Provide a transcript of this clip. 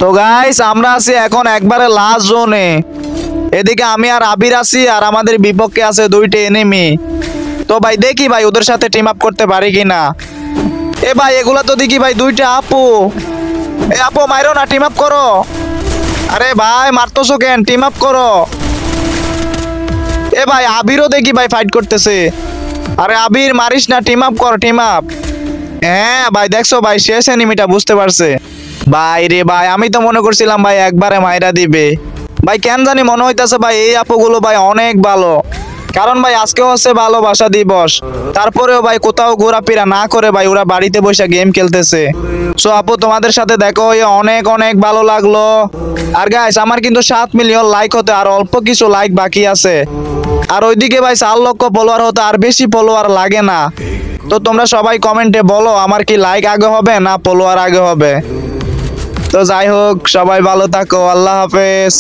তো গাইস আমরা আছি এখন একবারে লাস্ট জোনে। এদিকে আমি আর আবির আছি, আর আমাদের বিপক্ষে আছে দুইটা এনিমি। তো ভাই দেখি ভাই ওদের সাথে টিম আপ করতে পারি কিনা। এ ভাই এগুলা তো দেখি ভাই দুইটা আপু। এ আপু মাইরো না, টিম আপ করো। আরে ভাই মারতেছো কেন, টিম আপ করো। এ ভাই আবিরও দেখি ভাই ফাইট করতেছে। আরে আবির মারিস না, টিম আপ কর, টিম আপ। হ্যাঁ ভাই দেখছো ভাই শেষ এনিমিটা বুঝতে পারছে। ভাই রে ভাই আমি তো মনে করছিলাম ভাই একবারে মাইরা দিবে। ভাই কেন জানি মনে হইতাছে ভাই এই আপুগুলো ভাই অনেক ভালো। কারণ ভাই আজকে হচ্ছে ভালোবাসা দিবস, তারপরেও ভাই কোথাও ঘোরাফেরা না করে ভাই ওরা বাড়িতে বসে গেম খেলতেছে। সো আপু তোমাদের সাথে দেখো হয়ে অনেক অনেক ভালো লাগলো। আর গাইস আমার কিন্তু 7 মিলিয়ন লাইক হতে আর অল্প কিছু লাইক বাকি আছে। আর ওইদিকে ভাই 4 লক্ষ ফলোয়ার হতে আর বেশি ফলোয়ার লাগে না। তো তোমরা সবাই কমেন্টে বলো আমার কি লাইক আগে হবে না ফলোয়ার আগে হবে। তো যাই হোক সবাই ভালো থাকো, আল্লাহ হাফেজ।